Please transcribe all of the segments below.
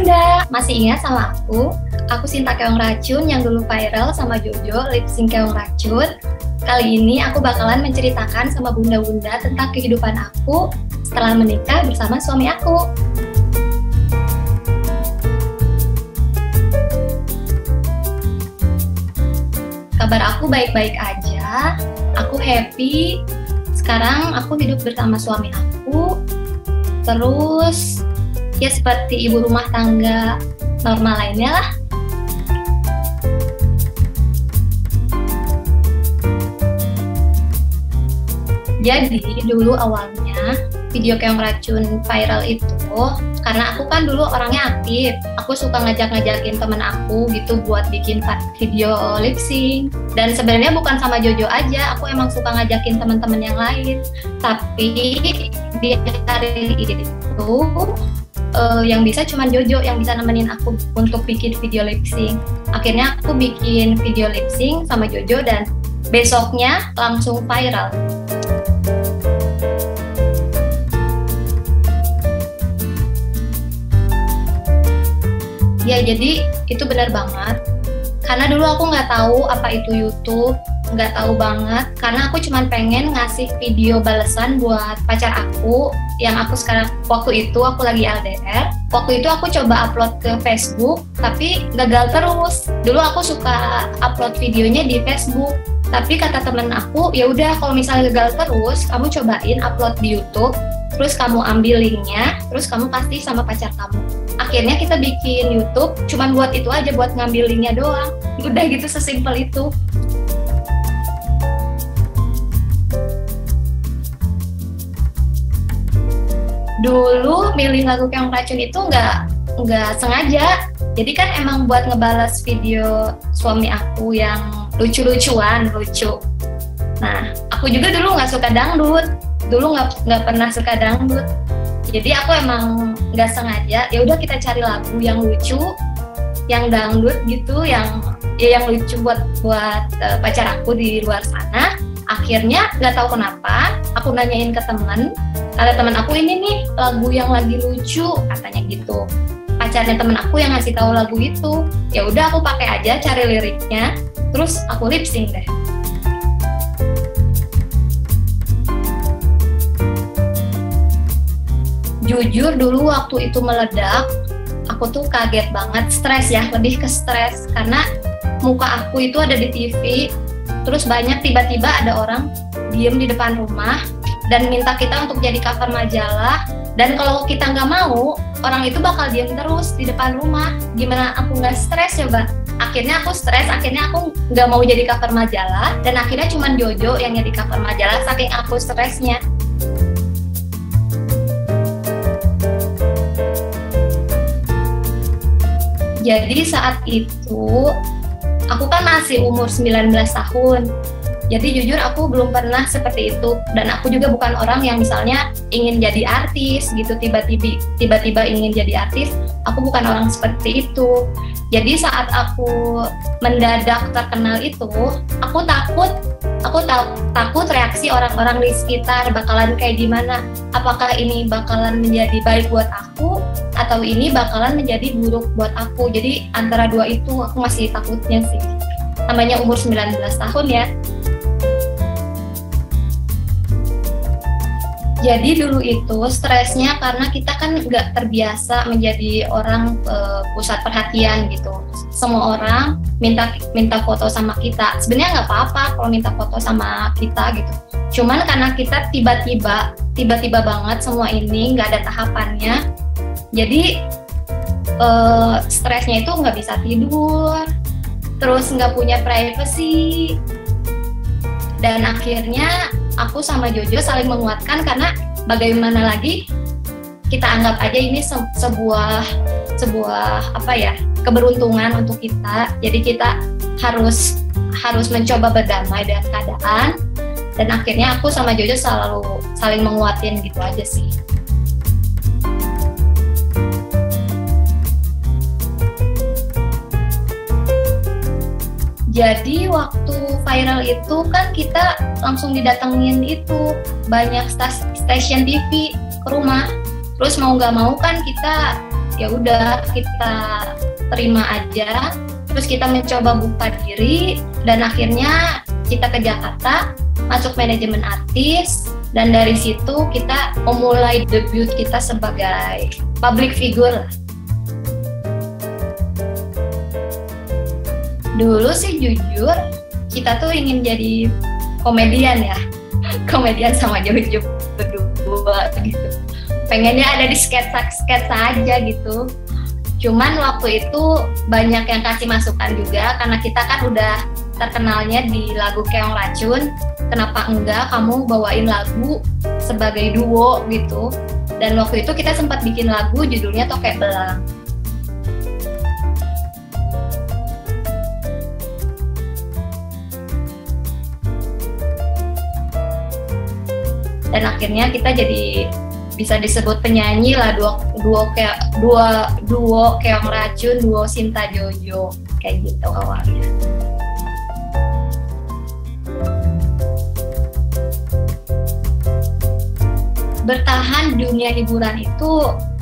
Bunda, masih ingat sama aku? Aku Sinta Keong Racun yang dulu viral sama Jojo lip sync Keong Racun. Kali ini aku bakalan menceritakan sama bunda-bunda tentang kehidupan aku setelah menikah bersama suami aku. Kabar aku baik-baik aja, aku happy. Sekarang aku hidup bersama suami aku, terus ya seperti ibu rumah tangga normal lainnya lah. Jadi dulu awalnya video Keong Racun viral itu karena aku kan dulu orangnya aktif. Aku suka ngajak-ngajakin temen aku gitu buat bikin video lip sync. Dan sebenarnya bukan sama Jojo aja, aku emang suka ngajakin teman-teman yang lain. Tapi di hari itu yang bisa cuman Jojo yang bisa nemenin aku untuk bikin video lip sync. Akhirnya aku bikin video lip sync sama Jojo dan besoknya langsung viral. Ya jadi itu benar banget. Karena dulu aku nggak tahu apa itu YouTube, nggak tahu banget. Karena aku cuma pengen ngasih video balasan buat pacar aku yang aku sekarang, waktu itu aku lagi LDR. Waktu itu aku coba upload ke Facebook, tapi gagal terus. Dulu aku suka upload videonya di Facebook, tapi kata temen aku, ya udah kalau misalnya gagal terus, kamu cobain upload di YouTube, terus kamu ambil linknya, terus kamu kasih sama pacar kamu. Akhirnya kita bikin YouTube, cuman buat itu aja, buat ngambil linknya doang. Udah gitu, sesimpel itu. Dulu milih lagu Keong Racun itu nggak sengaja. Jadi kan emang buat ngebalas video suami aku yang lucu-lucuan, lucu. Nah, aku juga dulu nggak suka dangdut. Dulu nggak pernah suka dangdut. Jadi aku emang nggak sengaja, ya udah kita cari lagu yang lucu, yang dangdut gitu, yang lucu buat pacar aku di luar sana. Akhirnya nggak tahu kenapa, aku nanyain ke temen, kata temen aku ini nih lagu yang lagi lucu, katanya gitu. Pacarnya temen aku yang ngasih tahu lagu itu. Ya udah aku pakai aja, cari liriknya, terus aku lip sync deh. Jujur dulu waktu itu meledak, aku tuh kaget banget, stres ya, lebih ke stres karena muka aku itu ada di TV, terus banyak tiba-tiba ada orang diem di depan rumah dan minta kita untuk jadi cover majalah, dan kalau kita nggak mau, orang itu bakal diem terus di depan rumah. Gimana aku nggak stres coba? Akhirnya aku stres, akhirnya aku nggak mau jadi cover majalah, dan akhirnya cuman Jojo yang jadi cover majalah saking aku stresnya. Jadi saat itu, aku kan masih umur 19 tahun. Jadi jujur aku belum pernah seperti itu. Dan aku juga bukan orang yang misalnya ingin jadi artis gitu, tiba-tiba ingin jadi artis. Aku bukan orang seperti itu. Jadi saat aku mendadak terkenal itu, aku takut reaksi orang-orang di sekitar bakalan kayak gimana. Apakah ini bakalan menjadi baik buat aku, atau ini bakalan menjadi buruk buat aku. Jadi antara dua itu aku masih takutnya sih. Namanya umur 19 tahun ya. Jadi dulu itu stresnya karena kita kan nggak terbiasa menjadi orang pusat perhatian gitu. Semua orang minta foto sama kita. Sebenarnya nggak apa-apa kalau minta foto sama kita gitu. Cuman karena kita tiba-tiba banget semua ini, nggak ada tahapannya. Jadi stresnya itu nggak bisa tidur, terus nggak punya privacy, dan akhirnya aku sama Jojo saling menguatkan karena bagaimana lagi kita anggap aja ini sebuah apa ya, keberuntungan untuk kita. Jadi kita harus mencoba berdamai dengan keadaan, dan akhirnya aku sama Jojo selalu saling menguatin gitu aja sih. Jadi waktu viral itu kan kita langsung didatengin itu banyak stasiun TV ke rumah. Terus mau nggak mau kan kita ya udah kita terima aja, terus kita mencoba buka diri, dan akhirnya kita ke Jakarta masuk manajemen artis, dan dari situ kita memulai debut kita sebagai public figure. Dulu sih jujur kita tuh ingin jadi komedian ya, komedian sama Jojo berdua gitu. Pengennya ada di sketsa aja gitu. Cuman waktu itu banyak yang kasih masukan juga, karena kita kan udah terkenalnya di lagu Keong Racun. Kenapa enggak kamu bawain lagu sebagai duo gitu. Dan waktu itu kita sempat bikin lagu judulnya Tokek Belang. Dan akhirnya kita jadi bisa disebut penyanyi lah, duo Keong Racun, duo Sinta Jojo, kayak gitu awalnya. Bertahan di dunia hiburan itu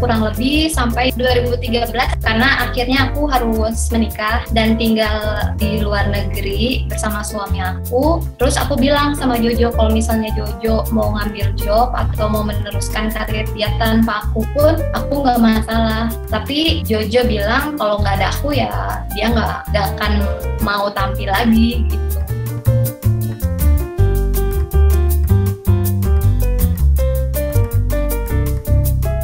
kurang lebih sampai 2013, karena akhirnya aku harus menikah dan tinggal di luar negeri bersama suami aku. Terus aku bilang sama Jojo, kalau misalnya Jojo mau ngambil job atau mau meneruskan karir dia tanpa aku pun, aku nggak masalah. Tapi Jojo bilang kalau nggak ada aku ya dia nggak akan mau tampil lagi gitu.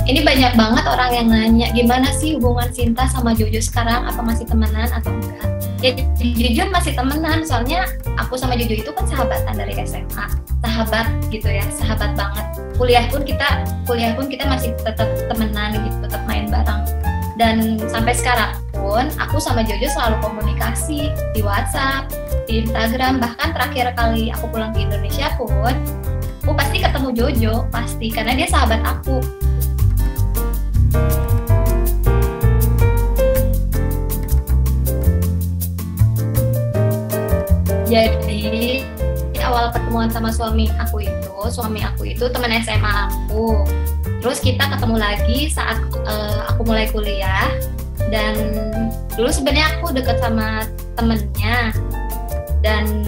Ini banyak banget orang yang nanya, gimana sih hubungan Sinta sama Jojo sekarang, apa masih temenan atau enggak? Ya jujur masih temenan, soalnya aku sama Jojo itu kan sahabatan dari SMA, sahabat gitu ya, sahabat banget. Kuliah pun kita masih tetap temenan gitu, tetap main bareng. Dan sampai sekarang pun aku sama Jojo selalu komunikasi di WhatsApp, di Instagram, bahkan terakhir kali aku pulang ke Indonesia pun aku pasti ketemu Jojo, pasti, karena dia sahabat aku. Jadi awal pertemuan sama suami aku itu teman SMA aku. Terus kita ketemu lagi saat aku mulai kuliah, dan dulu sebenarnya aku deket sama temennya dan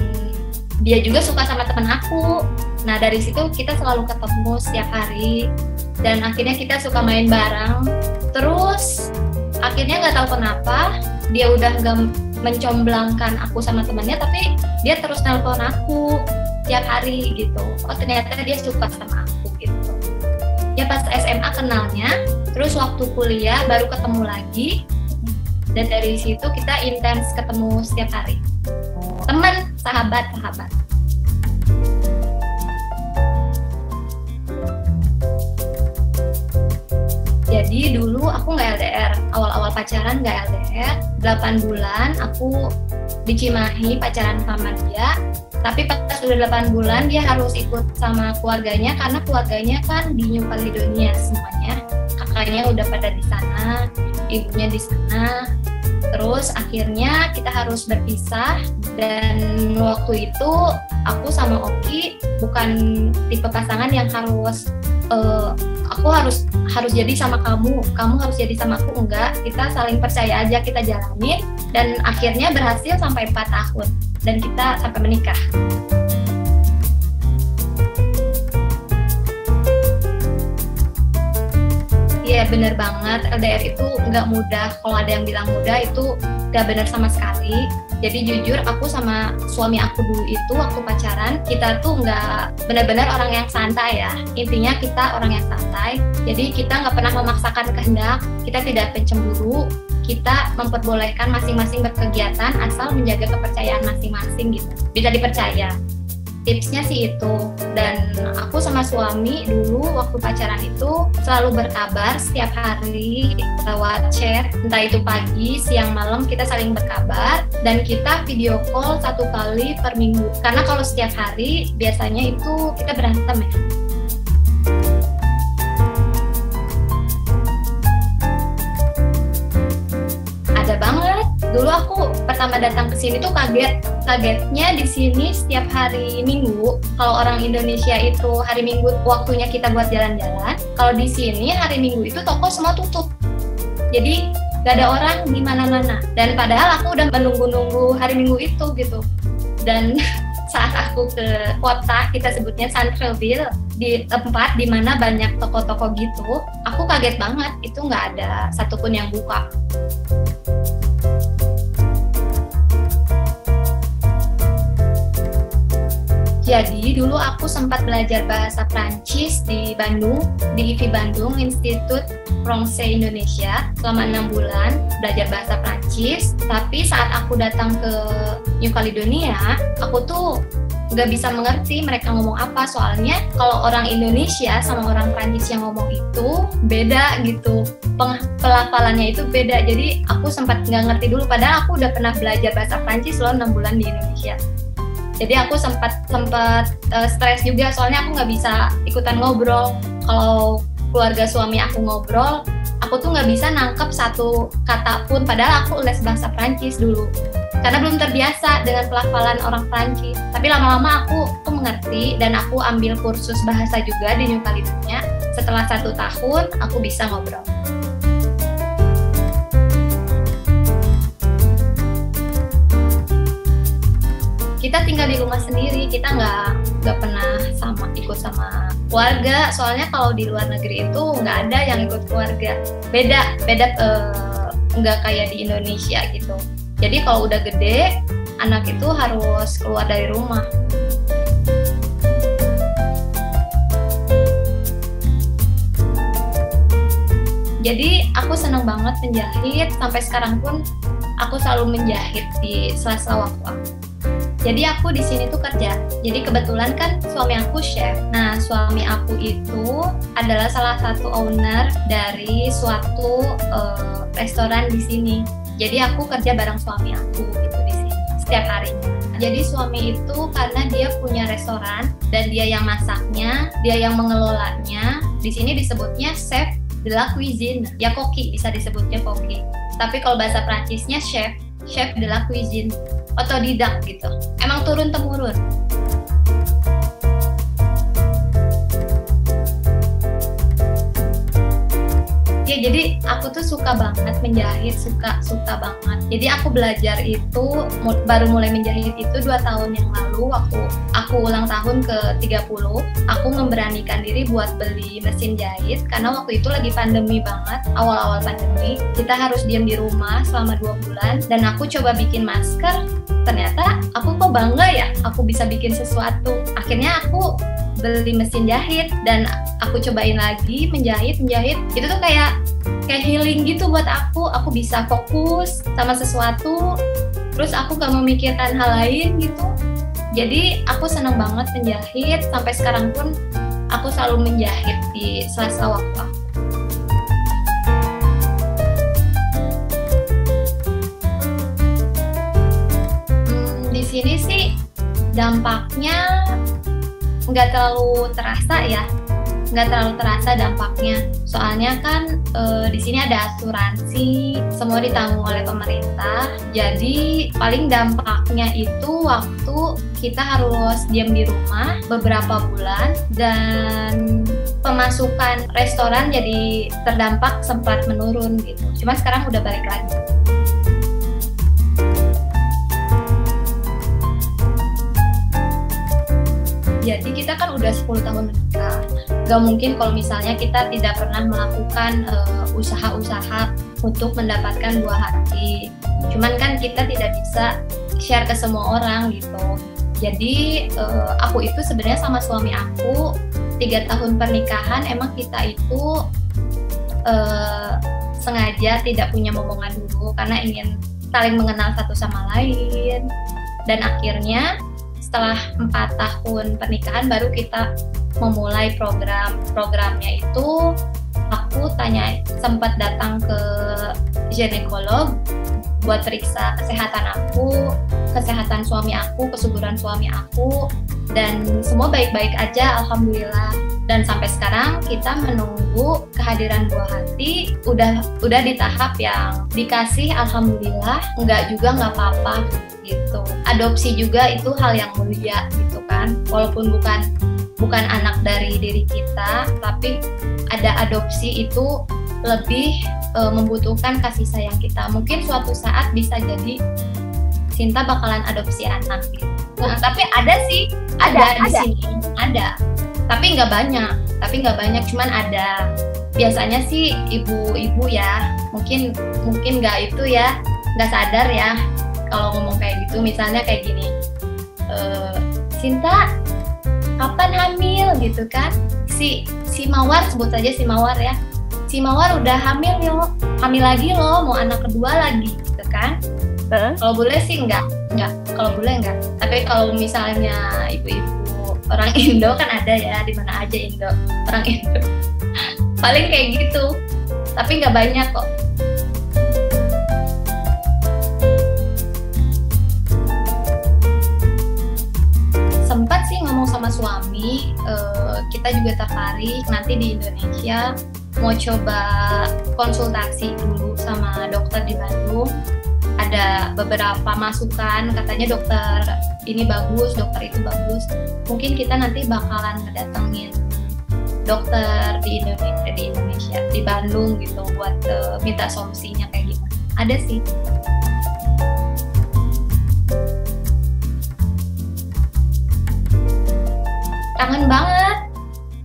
dia juga suka sama temen aku. Nah dari situ kita selalu ketemu setiap hari dan akhirnya kita suka main bareng. Terus akhirnya nggak tahu kenapa dia udah nggak mencomblangkan aku sama temennya, tapi dia terus nelpon aku tiap hari gitu. Oh ternyata dia suka sama aku gitu. Ya pas SMA kenalnya, terus waktu kuliah baru ketemu lagi, dan dari situ kita intens ketemu setiap hari. Teman, sahabat. Jadi dulu aku nggak LDR, awal-awal pacaran nggak LDR, 8 bulan aku di Cimahi pacaran sama dia, tapi pas udah 8 bulan dia harus ikut sama keluarganya karena keluarganya kan di New Caledonia semuanya, kakaknya udah pada di sana, ibunya di sana, terus akhirnya kita harus berpisah. Dan waktu itu aku sama Oki bukan tipe pasangan yang harus aku harus jadi sama kamu harus jadi sama aku, enggak. Kita saling percaya aja, kita jalanin, dan akhirnya berhasil sampai 4 tahun dan kita sampai menikah. Iya bener banget, LDR itu nggak mudah. Kalau ada yang bilang mudah, itu nggak benar sama sekali. Jadi jujur aku sama suami aku dulu itu waktu pacaran, kita tuh nggak benar-benar orang yang santai ya. Intinya kita orang yang santai, jadi kita nggak pernah memaksakan kehendak, kita tidak pencemburu, kita memperbolehkan masing-masing berkegiatan asal menjaga kepercayaan masing-masing gitu. Bisa dipercaya. Tipsnya sih itu. Dan aku sama suami dulu waktu pacaran itu selalu berkabar setiap hari lewat chat, entah itu pagi, siang, malam, kita saling berkabar, dan kita video call 1 kali per minggu. Karena kalau setiap hari biasanya itu kita berantem ya. Ada banget. Dulu aku pertama datang ke sini tuh kagetnya di sini setiap hari Minggu. Kalau orang Indonesia itu hari Minggu waktunya kita buat jalan-jalan, kalau di sini hari Minggu itu toko semua tutup. jadi gak ada orang di mana-mana. Dan padahal aku udah menunggu-nunggu hari Minggu itu gitu. Dan saat aku ke kota, kita sebutnya Centralville, di tempat di mana banyak toko-toko gitu, aku kaget banget, itu nggak ada satupun yang buka. Jadi dulu aku sempat belajar bahasa Prancis di Bandung, di IFI Bandung, Institut Français Indonesia, selama 6 bulan belajar bahasa Prancis. Tapi saat aku datang ke New Caledonia, aku tuh nggak bisa mengerti mereka ngomong apa, soalnya kalau orang Indonesia sama orang Prancis yang ngomong itu beda gitu, pelafalannya itu beda. Jadi aku sempat nggak ngerti dulu, padahal aku udah pernah belajar bahasa Prancis loh 6 bulan di Indonesia. Jadi aku sempat stres juga, soalnya aku nggak bisa ikutan ngobrol. Kalau keluarga suami aku ngobrol, aku tuh nggak bisa nangkep satu kata pun, padahal aku les bahasa Prancis dulu. Karena belum terbiasa dengan pelafalan orang Prancis. Tapi lama-lama aku mengerti, dan aku ambil kursus bahasa juga di New Caledonia. Setelah 1 tahun, aku bisa ngobrol. Kita tinggal di rumah sendiri, kita nggak pernah ikut sama keluarga. Soalnya kalau di luar negeri itu nggak ada yang ikut keluarga. Beda nggak kayak di Indonesia gitu. Jadi kalau udah gede, anak itu harus keluar dari rumah. Jadi aku senang banget menjahit, sampai sekarang pun aku selalu menjahit di sela-sela waktu aku. Jadi aku di sini tuh kerja. Jadi kebetulan kan suami aku chef. Nah, suami aku itu adalah salah satu owner dari suatu restoran di sini. Jadi aku kerja bareng suami aku gitu di sini setiap harinya. Jadi suami itu karena dia punya restoran dan dia yang masaknya, dia yang mengelolanya. Di sini disebutnya chef de la cuisine. Ya koki, bisa disebutnya koki. Tapi kalau bahasa Prancisnya chef de la cuisine. Otodidak gitu. Emang turun-temurun. Ya, jadi aku tuh suka banget menjahit, suka banget. Jadi aku belajar itu, baru mulai menjahit itu 2 tahun yang lalu, waktu aku ulang tahun ke-30. Aku memberanikan diri buat beli mesin jahit, karena waktu itu lagi pandemi banget, awal-awal pandemi. Kita harus diam di rumah selama 2 bulan, dan aku coba bikin masker. Ternyata aku kok bangga ya, aku bisa bikin sesuatu. Akhirnya aku beli mesin jahit, dan aku cobain lagi menjahit. Itu tuh kayak healing gitu buat aku bisa fokus sama sesuatu, terus aku gak memikirkan hal lain gitu. Jadi aku senang banget menjahit, sampai sekarang pun aku selalu menjahit di sela-sela waktu aku. Di sini sih dampaknya nggak terlalu terasa ya, dampaknya. Soalnya kan di sini ada asuransi, semua ditanggung oleh pemerintah. Jadi paling dampaknya itu waktu kita harus diam di rumah beberapa bulan, dan pemasukan restoran jadi terdampak, sempat menurun gitu. Cuma sekarang udah balik lagi. Jadi kita kan udah 10 tahun menikah, gak mungkin kalau misalnya kita tidak pernah melakukan usaha-usaha untuk mendapatkan buah hati. Cuman kan kita tidak bisa share ke semua orang gitu. Jadi aku itu sebenarnya sama suami aku 3 tahun pernikahan, emang kita itu sengaja tidak punya momongan dulu karena ingin saling mengenal satu sama lain. Dan akhirnya setelah 4 tahun pernikahan baru kita memulai programnya itu. Aku sempat datang ke ginekolog buat periksa kesehatan aku, kesehatan suami aku, kesuburan suami aku, dan semua baik-baik aja, alhamdulillah. Dan sampai sekarang kita menunggu kehadiran buah hati, udah di tahap yang dikasih, alhamdulillah. Enggak juga nggak apa-apa gitu. Adopsi juga itu hal yang mulia gitu kan, walaupun bukan anak dari diri kita, tapi ada adopsi itu lebih membutuhkan kasih sayang kita. Mungkin suatu saat bisa jadi Sinta bakalan adopsi anak gitu. Nah, tapi ada sih, ada di sini, ada. Tapi nggak banyak, cuman ada. Biasanya sih ibu-ibu ya, mungkin nggak itu ya, nggak sadar ya kalau ngomong kayak gitu. Misalnya kayak gini, Sinta kapan hamil gitu kan? Si Mawar, sebut saja si Mawar ya. Si Mawar udah hamil lagi loh, mau anak kedua lagi gitu kan? Kalau boleh sih enggak. Kalau boleh enggak. Tapi kalau misalnya ibu-ibu orang Indo kan ada ya, di mana aja Indo, orang Indo. Paling kayak gitu. Tapi nggak banyak kok. Sempat sih ngomong sama suami, kita juga tertarik nanti di Indonesia mau coba konsultasi dulu sama dokter di Bandung. Ada beberapa masukan, katanya dokter ini bagus, dokter itu bagus. Mungkin kita nanti bakalan ngedatengin dokter di Indonesia, di Bandung gitu, buat minta solusinya kayak gimana. Ada sih. Kangen banget.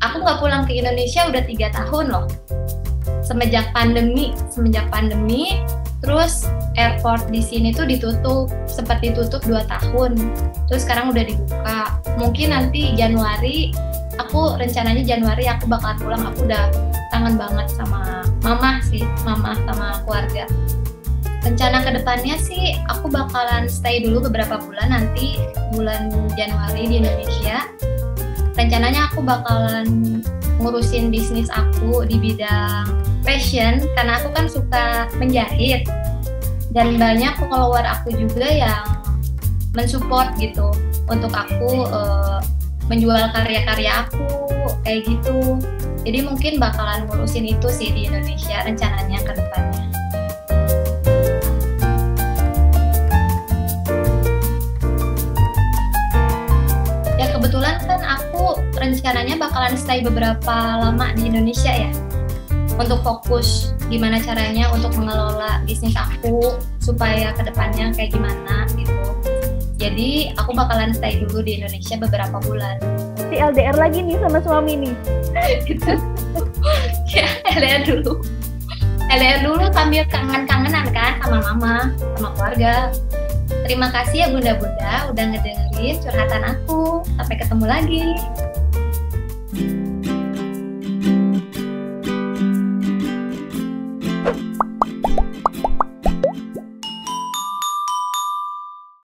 Aku nggak pulang ke Indonesia udah 3 tahun loh. Semenjak pandemi, terus airport di sini tuh ditutup, sempat ditutup 2 tahun. Terus sekarang udah dibuka. Mungkin nanti Januari, rencananya Januari aku bakal pulang. Aku udah kangen banget sama mama sama keluarga. Rencana kedepannya sih aku bakalan stay dulu beberapa bulan, nanti bulan Januari di Indonesia. Rencananya aku bakalan ngurusin bisnis aku di bidang fashion, karena aku kan suka menjahit dan banyak follower aku juga yang mensupport gitu untuk aku menjual karya-karya aku kayak gitu. Jadi mungkin bakalan ngurusin itu sih di Indonesia rencananya ke depannya. Ya kebetulan kan aku rencananya bakalan stay beberapa lama di Indonesia ya, untuk fokus gimana caranya untuk mengelola bisnis aku supaya kedepannya kayak gimana gitu. Jadi aku bakalan stay dulu di Indonesia beberapa bulan. Si LDR lagi nih sama suami nih. Gitu. Ya LDR dulu sambil kangen-kangenan kan sama mama, sama keluarga. Terima kasih ya bunda-bunda udah ngedengerin curhatan aku. Sampai ketemu lagi.